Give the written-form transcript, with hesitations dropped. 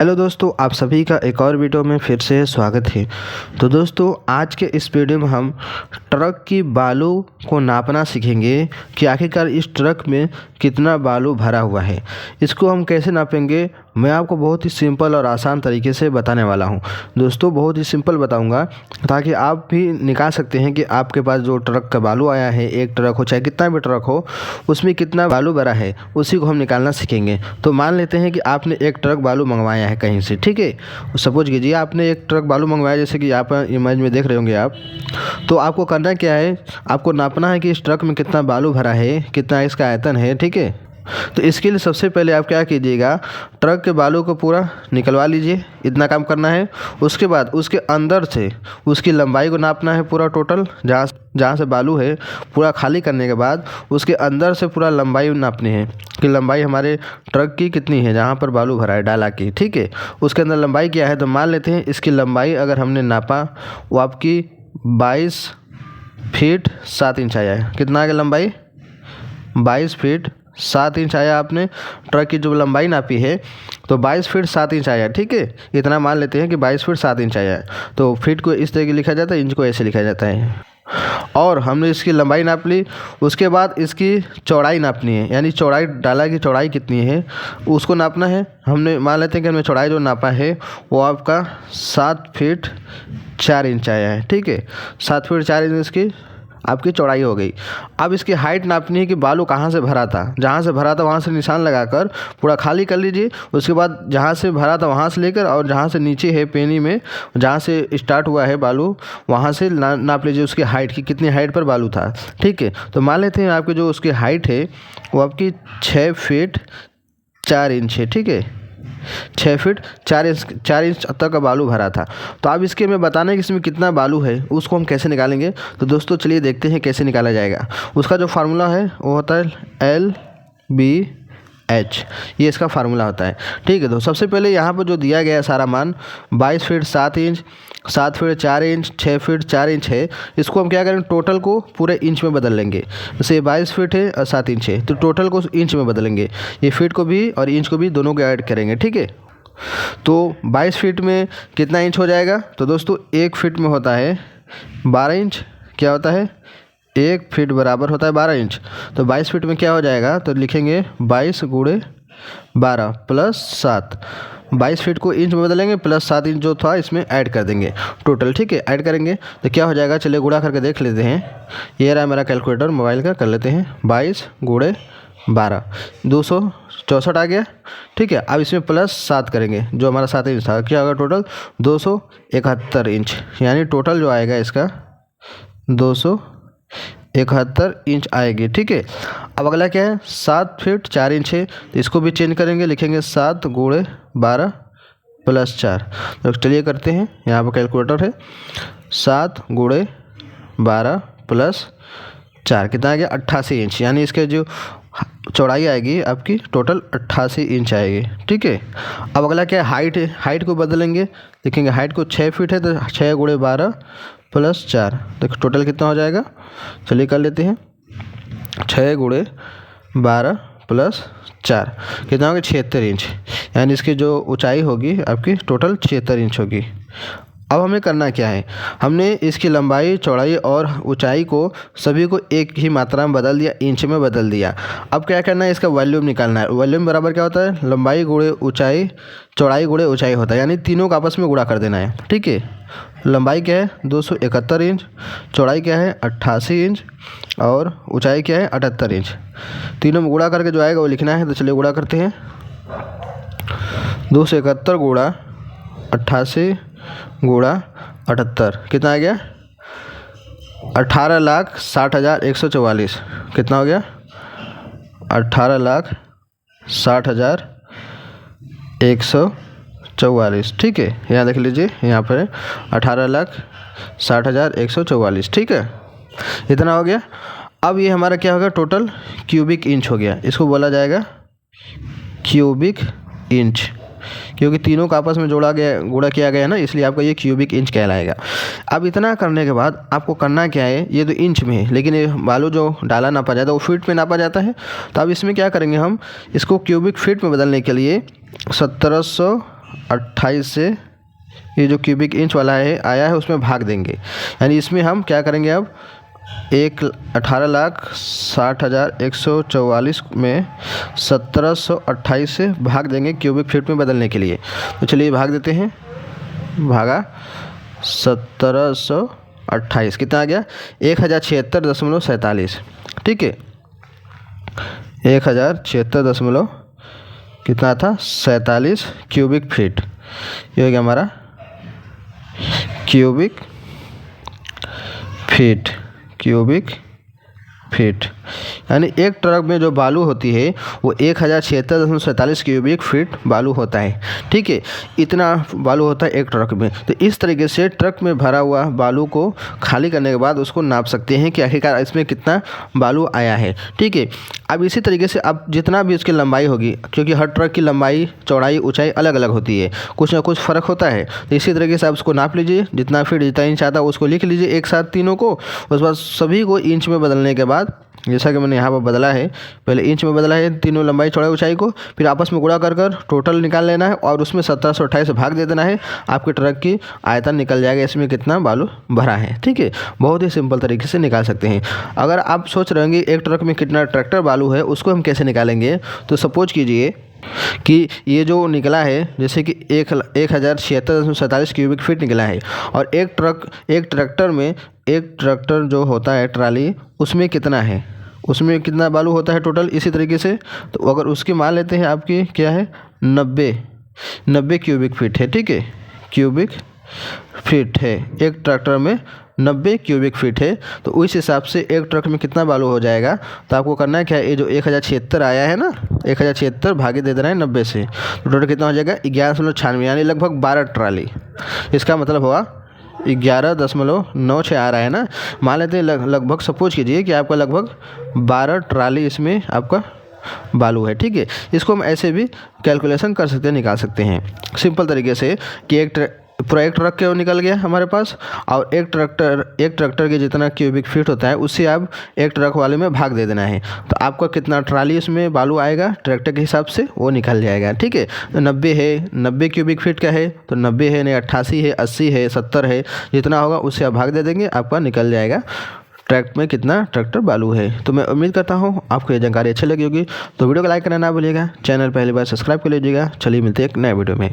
Hello दोस्तों, आप सभी का एक और वीडियो में फिर से स्वागत है। तो दोस्तों, आज के इस वीडियो में हम ट्रक की बालू को नापना सीखेंगे कि आखिरकार इस ट्रक में कितना बालू भरा हुआ है। इसको हम कैसे नापेंगे, मैं आपको बहुत ही सिंपल और आसान तरीके से बताने वाला हूं। दोस्तों, बहुत ही सिंपल बताऊंगा ताकि आप भी निकाल सकते हैं कि आपके पास जो ट्रक का बालू आया है, एक ट्रक हो चाहे कितना भी ट्रक हो, उसमें कितना बालू भरा है, उसी को हम निकालना सीखेंगे। तो मान लेते हैं कि आपने एक ट्रक बालू मंगवाया है कहीं से, ठीक है। सपोज कीजिए आपने एक ट्रक बालू मंगवाया, जैसे कि आप इमेज में देख रहे होंगे आप। तो आपको करना क्या है, आपको नापना है कि इस ट्रक में कितना बालू भरा है, कितना इसका आयतन है, ठीक है। तो इसके लिए सबसे पहले आप क्या कीजिएगा, ट्रक के बालू को पूरा निकलवा लीजिए, इतना काम करना है। उसके बाद उसके अंदर से उसकी लंबाई को नापना है पूरा टोटल, जहाँ से बालू है पूरा खाली करने के बाद उसके अंदर से पूरा लंबाई नापनी है कि लंबाई हमारे ट्रक की कितनी है, जहाँ पर बालू भरा है डाला की, ठीक है। उसके अंदर लंबाई क्या है, तो मान लेते हैं इसकी लंबाई अगर हमने नापा वो आपकी 22 फीट 7 इंच आया है। कितना आ गया लंबाई, 22 फीट 7 इंच आया। आपने ट्रक की जो लंबाई नापी है तो 22 फीट 7 इंच आया, ठीक है। इतना मान लेते हैं कि 22 फीट 7 इंच आया है। तो फीट को इस तरीके लिखा जाता है, इंच को ऐसे लिखा जाता है। और हमने इसकी लंबाई नाप ली। उसके बाद इसकी चौड़ाई नापनी है, यानी चौड़ाई डाला की चौड़ाई कितनी है उसको नापना है। हमने मान लेते हैं कि हमने चौड़ाई जो नापा है वो आपका 7 फीट 4 इंच आया है, ठीक है। 7 फीट 4 इंच इसकी आपकी चौड़ाई हो गई। अब इसकी हाइट नापनी है कि बालू कहाँ से भरा था, जहाँ से भरा था वहाँ से निशान लगाकर पूरा खाली कर लीजिए। उसके बाद जहाँ से भरा था वहाँ से लेकर और जहाँ से नीचे है पेनी में, जहाँ से स्टार्ट हुआ है बालू, वहाँ से नाप लीजिए उसकी हाइट की कितनी हाइट पर बालू था, ठीक है। तो मान लेते हैं आपकी जो उसकी हाइट है वो आपकी 6 फीट 4 इंच है, ठीक है। 6 फीट 4 इंच तक का बालू भरा था। तो अब इसके मैं बताना है कि इसमें कितना बालू है, उसको हम कैसे निकालेंगे। तो दोस्तों चलिए देखते हैं कैसे निकाला जाएगा। उसका जो फार्मूला है वो होता है LBH, ये इसका फार्मूला होता है, ठीक है। तो सबसे पहले यहाँ पर जो दिया गया है सारा मान 22 feet 7 inch, 7 feet 4 inch, 6 feet 4 inch है। इसको हम क्या करेंगे, टोटल को पूरे इंच में बदल लेंगे। जैसे 22 फीट है और 7 इंच है तो टोटल को इंच में बदलेंगे। ये फीट को भी और इंच को भी दोनों को ऐड करेंगे, ठीक है। तो 22 फीट में कितना इंच हो जाएगा, तो दोस्तों 1 फीट में होता है 12 इंच। क्या होता है, 1 फीट बराबर होता है 12 इंच। तो 22 फीट में क्या हो जाएगा, तो लिखेंगे 22 गुणे 12 प्लस 7। 22 फीट को इंच में बदलेंगे प्लस 7 इंच जो था इसमें ऐड कर देंगे टोटल, ठीक है। ऐड करेंगे तो क्या हो जाएगा, चलिए गुणा करके देख लेते हैं। ये रहा मेरा कैलकुलेटर मोबाइल का, कर लेते हैं। 22 गुणे 12 264 आ गया, ठीक है। अब इसमें प्लस 7 करेंगे, जो हमारा 7 इंच था, क्या होगा टोटल 271 इंच, यानी टोटल जो आएगा इसका 271 इंच आएगी, ठीक है। अब अगला क्या है, 7 फीट 4 इंच है तो इसको भी चेंज करेंगे, लिखेंगे 7 गुणे 12 प्लस 4। तो चलिए करते हैं, यहाँ पर कैलकुलेटर है। 7 गुणे 12 प्लस 4 कितना आ गया, 88 इंच, यानी इसके जो चौड़ाई आएगी आपकी टोटल 88 इंच आएगी, ठीक है। अब अगला क्या है, हाइट है। हाइट को बदलेंगे, देखेंगे हाइट को 6 फीट है तो 6 गुणे 12 प्लस 4, देखो टोटल कितना हो जाएगा, चलिए कर लेते हैं। 6 गुणे 12 प्लस 4 कितना होगा, 76 इंच, यानी इसकी जो ऊंचाई होगी आपकी टोटल 76 इंच होगी। अब हमें करना क्या है, हमने इसकी लंबाई चौड़ाई और ऊंचाई को सभी को एक ही मात्रा में बदल दिया, इंच में बदल दिया। अब क्या करना है, इसका वॉल्यूम निकालना है। वॉल्यूम बराबर क्या होता है, लंबाई गुणे ऊंचाई, चौड़ाई गुणे ऊंचाई होता है, यानी तीनों को आपस में गुणा कर देना है, ठीक है। लंबाई क्या है 271 इंच, चौड़ाई क्या है 88 इंच और ऊंचाई क्या है 78 इंच। तीनों में गुणा करके जो आएगा वो लिखना है। तो चलिए गुणा करते हैं। 271 गुणा 88 गुणा 78 कितना आ गया, 18,60,144। कितना हो गया, 18,60,144, ठीक है। यहाँ देख लीजिए, यहाँ पर 18,60,144, ठीक है। इतना हो गया। अब ये हमारा क्या होगा, टोटल क्यूबिक इंच हो गया। इसको बोला जाएगा क्यूबिक इंच, क्योंकि तीनों का आपस में गुणा किया गया है ना, इसलिए आपका ये क्यूबिक इंच कहलाएगा। अब इतना करने के बाद आपको करना क्या है, ये तो इंच में है लेकिन ये बालू जो डाला नापा जाता है वो फीट में नापा जाता है। तो अब इसमें क्या करेंगे, हम इसको क्यूबिक फीट में बदलने के लिए 1700 1728 से ये जो क्यूबिक इंच वाला है आया है उसमें भाग देंगे। यानी इसमें हम क्या करेंगे, अब 18,60,144 में 1728 से भाग देंगे क्यूबिक फीट में बदलने के लिए। तो चलिए भाग देते हैं, भागा 1728 कितना आ गया, 1076.47। ठीक है, 1076 कितना था 47 क्यूबिक फीट। ये हो गया हमारा क्यूबिक फीट। यानी एक ट्रक में जो बालू होती है वो 1076.47 क्यूबिक फीट बालू होता है। ठीक है, इतना बालू होता है एक ट्रक में। तो इस तरीके से ट्रक में भरा हुआ बालू को खाली करने के बाद उसको नाप सकते हैं कि आखिरकार इसमें कितना बालू आया है। ठीक है, अब इसी तरीके से अब जितना भी उसकी लंबाई होगी, क्योंकि हर ट्रक की लंबाई, चौड़ाई, ऊंचाई अलग अलग होती है, कुछ ना कुछ फ़र्क होता है। तो इसी तरीके से आप उसको नाप लीजिए, जितना फीट जितना इंच आता है उसको लिख लीजिए एक साथ तीनों को। उसके बाद सभी को इंच में बदलने के बाद, जैसा कि मैंने यहाँ पर बदला है, पहले इंच में बदला है तीनों लंबाई, चौड़ाई, ऊंचाई को, फिर आपस में गुणा कर टोटल निकाल लेना है और उसमें 1728 से भाग दे देना है। आपके ट्रक की आयतन निकल जाएगा, इसमें कितना बालू भरा है। ठीक है, बहुत ही सिंपल तरीके से निकाल सकते हैं। अगर आप सोच रहे होंगे एक ट्रक में कितना ट्रैक्टर बालू है, उसको हम कैसे निकालेंगे, तो सपोज कीजिए कि ये जो निकला है, जैसे कि 1076.47 क्यूबिक फीट निकला है, और एक ट्रैक्टर में, एक ट्रैक्टर जो होता है ट्राली, उसमें कितना है, उसमें कितना बालू होता है टोटल। इसी तरीके से तो अगर उसकी मान लेते हैं, आपकी क्या है 90 क्यूबिक फीट है। ठीक है, क्यूबिक फीट है, एक ट्रैक्टर में 90 क्यूबिक फीट है। तो उस हिसाब से एक ट्रक में कितना बालू हो जाएगा, तो आपको करना है क्या, ये जो 1076 आया है ना, 1076 भागे दे देना है 90 से, तो टोटल कितना हो जाएगा 11.96, यानी लगभग 12 ट्राली। इसका मतलब हुआ 11.96 आ रहा है ना। मान लेते हैं लगभग, सपोज कीजिए कि आपका लगभग 12 ट्राली इसमें आपका बालू है। ठीक है, इसको हम ऐसे भी कैलकुलेशन कर सकते हैं, निकाल सकते हैं सिंपल तरीके से कि एक ट्रक क्यों निकल गया हमारे पास, और एक ट्रैक्टर के जितना क्यूबिक फीट होता है उससे आप एक ट्रक वाले में भाग दे देना है। तो आपका कितना ट्राली इसमें बालू आएगा ट्रैक्टर के हिसाब से वो निकल जाएगा। ठीक है, 90 है, 90 क्यूबिक फीट का है, तो 90 है नहीं, 88 है, 80 है, 70 है, जितना होगा उससे आप भाग दे देंगे, आपका निकल जाएगा ट्रैक में कितना ट्रैक्टर बालू है। तो मैं उम्मीद करता हूँ आपको ये जानकारी अच्छी लगी होगी। तो वीडियो को लाइक करना ना भूलिएगा, चैनल पहली बार सब्सक्राइब कर लीजिएगा। चलिए मिलते हैं एक नए वीडियो में।